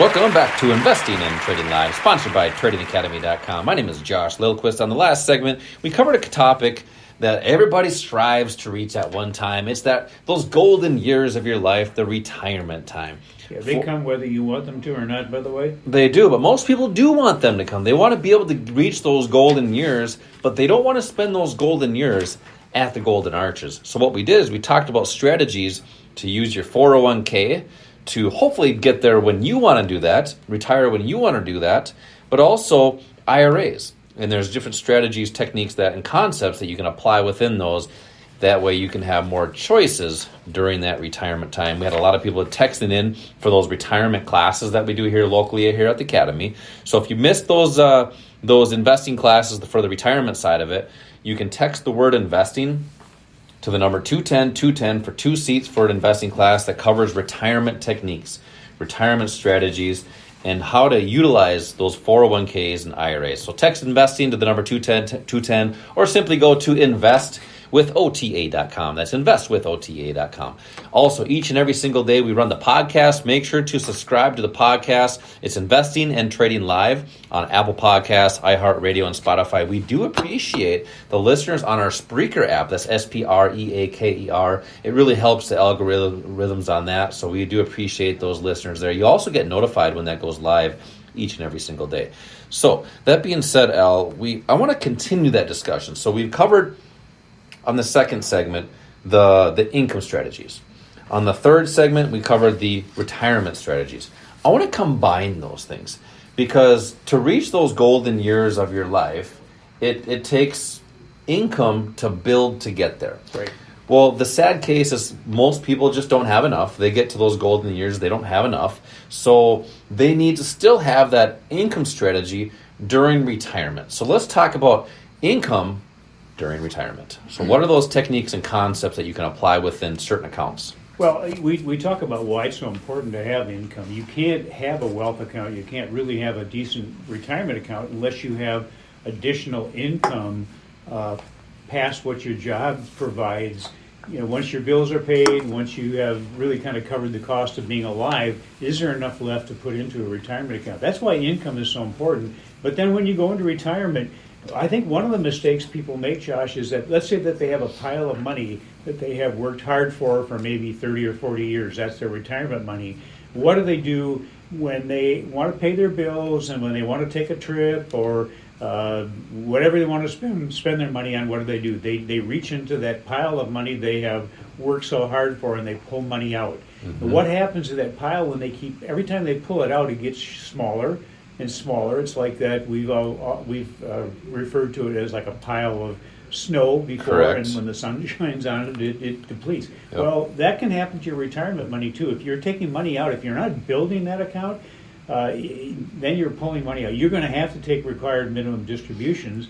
Welcome back to Investing and Trading Live, sponsored by TradingAcademy.com. My name is Josh Lilquist. On the last segment, we covered a topic that everybody strives to reach at one time. It's those golden years of your life, the retirement time. Yeah, they come whether you want them to or not, by the way. They do, but most people do want them to come. They want to be able to reach those golden years, but they don't want to spend those golden years at the golden arches. So what we did is we talked about strategies to use your 401k to hopefully get there when you want to do that, retire when you want to do that, but also IRAs. And there's different strategies, techniques, and concepts that you can apply within those. That way you can have more choices during that retirement time. We had a lot of people texting in for those retirement classes that we do here locally here at the Academy. So if you missed those investing classes for the retirement side of it, you can text the word investing to the number 210-210 for 2 seats for an investing class that covers retirement techniques, retirement strategies, and how to utilize those 401ks and IRAs. So text investing to the number 210 or simply go to investwithota.com. That's investwithota.com. Also, each and every single day we run the podcast. Make sure to subscribe to the podcast. It's Investing and Trading Live on Apple Podcasts, iHeartRadio, and Spotify. We do appreciate the listeners on our Spreaker app. That's Spreaker. It really helps the algorithms on that. So we do appreciate those listeners there. You also get notified when that goes live each and every single day. So that being said, Al, I want to continue that discussion. So we've covered on the second segment the income strategies. On the third segment, we covered the retirement strategies. I want to combine those things because to reach those golden years of your life, it takes income to build to get there. Right. Well, the sad case is most people just don't have enough. They get to those golden years, they don't have enough. So they need to still have that income strategy during retirement. So let's talk about income during retirement. So what are those techniques and concepts that you can apply within certain accounts? Well, we talk about why it's so important to have income. You can't have a wealth account. You can't really have a decent retirement account unless you have additional income past what your job provides. You know, once your bills are paid, once you have really kind of covered the cost of being alive, is there enough left to put into a retirement account? That's why income is so important. But then when you go into retirement, I think one of the mistakes people make, Josh, is that let's say that they have a pile of money that they have worked hard for maybe 30 or 40 years. That's their retirement money. What do they do when they want to pay their bills and when they want to take a trip or whatever they want to spend their money on? What do? They reach into that pile of money they have worked so hard for and they pull money out. Mm-hmm. And what happens to that pile when every time they pull it out, it gets smaller and smaller. It's like that. We've referred to it as like a pile of snow before. Correct. And when the sun shines on it, it depletes. Yep. Well, that can happen to your retirement money too. If you're taking money out, if you're not building that account, then you're pulling money out. You're going to have to take required minimum distributions.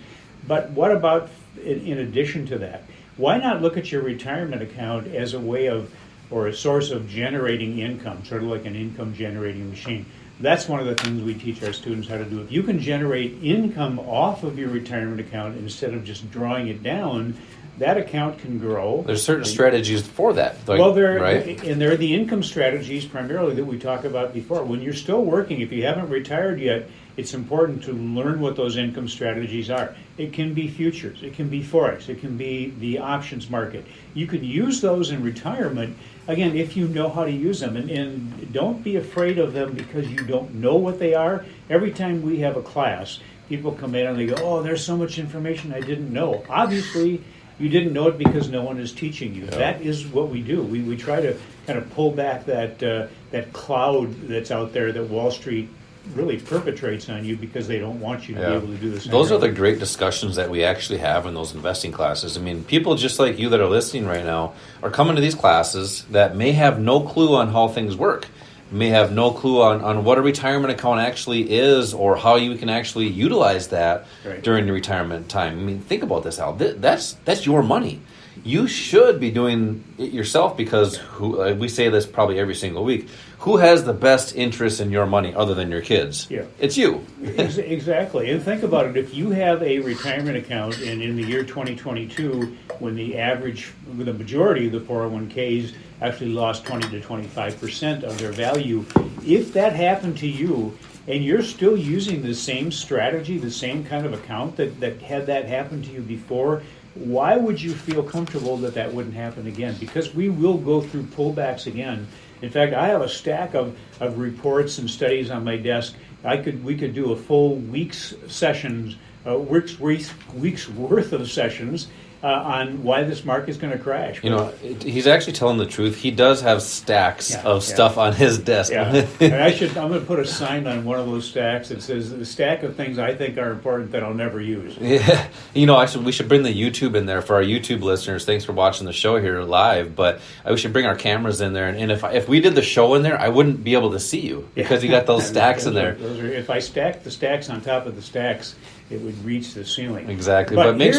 But what about in addition to that? Why not look at your retirement account as a way of or a source of generating income, sort of like an income generating machine? That's one of the things we teach our students how to do. If you can generate income off of your retirement account instead of just drawing it down, that account can grow. There's certain strategies for that. Right? And there are the income strategies primarily that we talked about before. When you're still working, if you haven't retired yet, it's important to learn what those income strategies are. It can be futures, it can be forex, it can be the options market. You can use those in retirement, again, if you know how to use them. And don't be afraid of them because you don't know what they are. Every time we have a class, people come in and they go, oh, there's so much information I didn't know. Obviously, you didn't know it because no one is teaching you. Yeah. That is what we do. We try to kind of pull back that cloud that's out there that Wall Street really perpetrates on you because they don't want you to be able to do this. Those are the great discussions that we actually have in those investing classes. I mean, people just like you that are listening right now are coming to these classes that may have no clue on how things work, may have no clue on what a retirement account actually is or how you can actually utilize that during the retirement time. I mean, think about this, Al. That's your money. You should be doing it yourself because we say this probably every single week. Who has the best interest in your money other than your kids? Yeah. It's you. Exactly. And think about it. If you have a retirement account and in the year 2022, when the majority of the 401ks actually lost 20 to 25% of their value, if that happened to you and you're still using the same strategy, the same kind of account that had that happen to you before, why would you feel comfortable that that wouldn't happen again? Because we will go through pullbacks again. In fact, I have a stack of reports and studies on my desk. We could do a full week's sessions, week's worth of sessions on why this market is going to crash. You know, he's actually telling the truth. He does have stacks of stuff on his desk. Yeah. I'm going to put a sign on one of those stacks that says the stack of things I think are important that I'll never use. Yeah. You know, we should bring the YouTube in there for our YouTube listeners. Thanks for watching the show here live, but we should bring our cameras in there. And if we did the show in there, I wouldn't be able to see you because you got those stacks in there. If I stacked the stacks on top of the stacks, it would reach the ceiling. Exactly, but make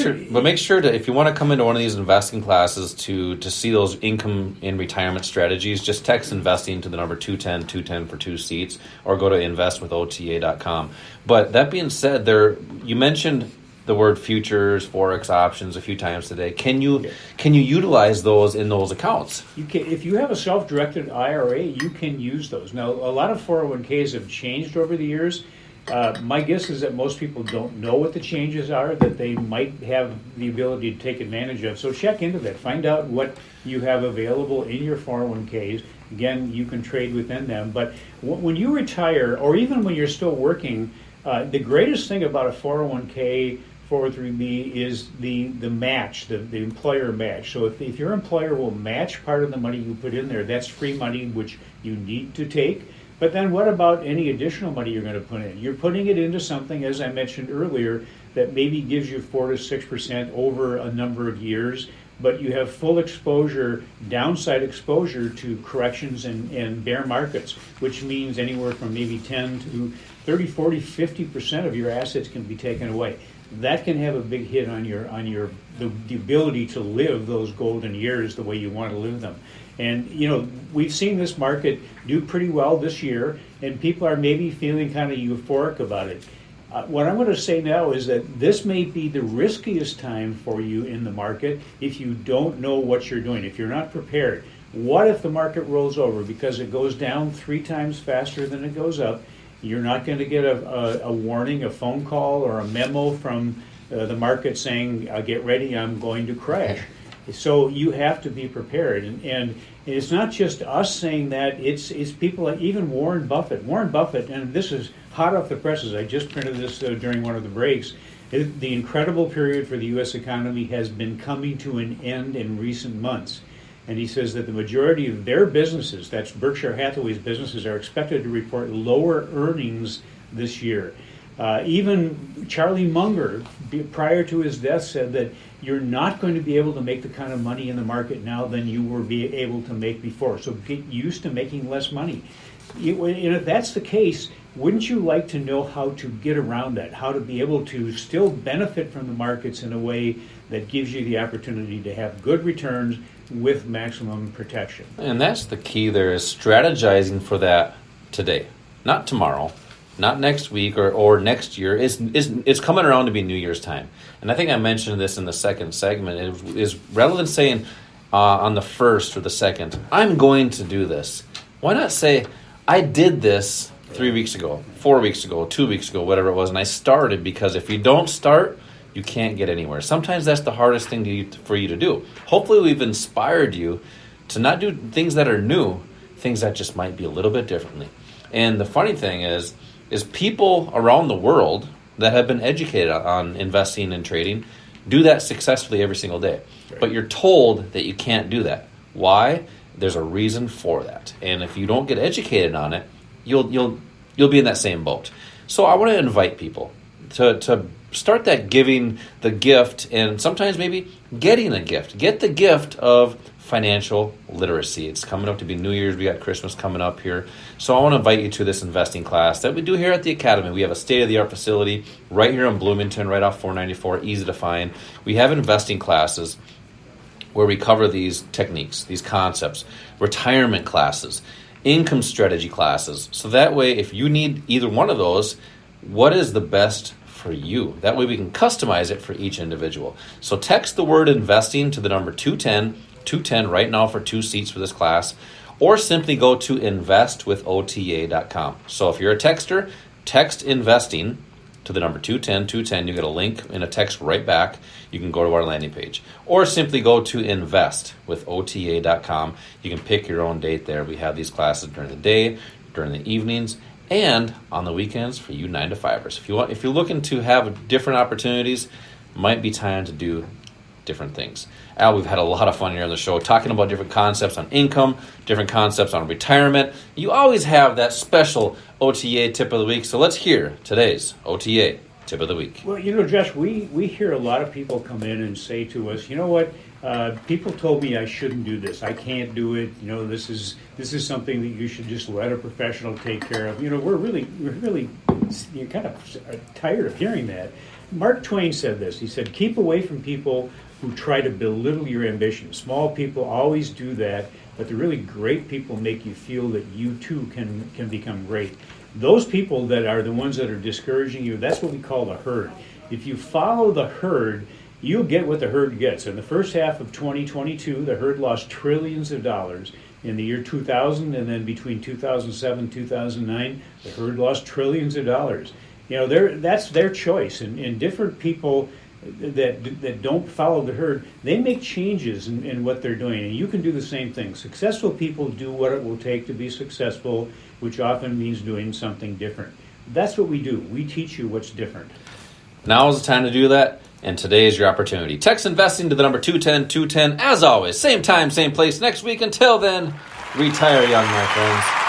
sure to, if you want to come into one of these investing classes to see those income in retirement strategies, just text investing to the number 210 for 2 seats, or go to investwithota.com. But that being said, you mentioned the word futures, forex options a few times today. Can you utilize those in those accounts? You can, if you have a self-directed IRA, you can use those. Now, a lot of 401ks have changed over the years. My guess is that most people don't know what the changes are that they might have the ability to take advantage of. So check into that. Find out what you have available in your 401ks. Again, you can trade within them. But when you retire, or even when you're still working, the greatest thing about a 401k, 403b is the match, the employer match. So if your employer will match part of the money you put in there, that's free money which you need to take. But then what about any additional money you're going to put in? You're putting it into something, as I mentioned earlier, that maybe gives you 4 to 6% over a number of years, but you have full exposure, downside exposure to corrections and bear markets, which means anywhere from maybe 10 to 30, 40, 50% of your assets can be taken away. That can have a big hit on the ability to live those golden years the way you want to live them. And, you know, we've seen this market do pretty well this year, and people are maybe feeling kind of euphoric about it. What I'm going to say now is that this may be the riskiest time for you in the market if you don't know what you're doing, if you're not prepared. What if the market rolls over because it goes down 3 times faster than it goes up? You're not going to get a warning, a phone call, or a memo from the market saying, get ready, I'm going to crash. So you have to be prepared. And it's not just us saying that, it's people like even Warren Buffett. Warren Buffett, and this is hot off the presses, I just printed this during one of the breaks. The incredible period for the U.S. economy has been coming to an end in recent months. And he says that the majority of their businesses, that's Berkshire Hathaway's businesses, are expected to report lower earnings this year. Even Charlie Munger, prior to his death, said that you're not going to be able to make the kind of money in the market now than you were able to make before. So get used to making less money. And if that's the case, wouldn't you like to know how to get around that, how to be able to still benefit from the markets in a way that gives you the opportunity to have good returns with maximum protection? And that's the key there, is strategizing for that today, not tomorrow, not next week or next year. It's coming around to be New Year's time. And I think I mentioned this in the second segment, is rather than saying on the 1st or the 2nd, I'm going to do this, why not say, I did this 3 weeks ago, 4 weeks ago, 2 weeks ago, whatever it was, and I started, because if you don't start, you can't get anywhere. Sometimes that's the hardest thing for you to do. Hopefully we've inspired you to not do things that are new, things that just might be a little bit differently. And the funny thing is people around the world that have been educated on investing and trading do that successfully every single day. Right. But you're told that you can't do that. Why? There's a reason for that. And if you don't get educated on it, you'll be in that same boat. So I want to invite people to start that giving the gift, and sometimes maybe getting a gift. Get the gift of financial literacy. It's coming up to be New Year's. We got Christmas coming up here. So I want to invite you to this investing class that we do here at the Academy. We have a state-of-the-art facility right here in Bloomington, right off 494, easy to find. We have investing classes where we cover these techniques, these concepts, retirement classes, income strategy classes. So that way, if you need either one of those, what is the best for you? That way we can customize it for each individual. So text the word investing to the number 210 right now for 2 seats for this class, or simply go to investwithota.com. So if you're a texter, text investing to the number 210-210. You get a link in a text right back. You can go to our landing page. Or simply go to investwithota.com. You can pick your own date there. We have these classes during the day, during the evenings, and on the weekends for you 9-to-5ers. If you're looking to have different opportunities, might be time to do different things. Al, we've had a lot of fun here on the show talking about different concepts on income, different concepts on retirement. You always have that special OTA tip of the week, so let's hear today's OTA tip of the week. Well, Josh, we hear a lot of people come in and say to us, you know what, people told me I shouldn't do this. I can't do it. This is something that you should just let a professional take care of. We're really kind of tired of hearing that. Mark Twain said this. He said, keep away from people who try to belittle your ambition. Small people always do that, but the really great people make you feel that you too can become great. Those people that are the ones that are discouraging you, that's what we call the herd. If you follow the herd, you'll get what the herd gets. In the first half of 2022, the herd lost trillions of dollars. In the year 2000, and then between 2007 and 2009, the herd lost trillions of dollars. That's their choice, and different people that don't follow the herd, they make changes in what they're doing, and you can do the same thing. Successful people do what it will take to be successful, which often means doing something different. That's what we do. We teach you what's different. Now is the time to do that, and today is your opportunity. Text investing to the number 210-210. As always, same time, same place next week. Until then, retire young, my friends.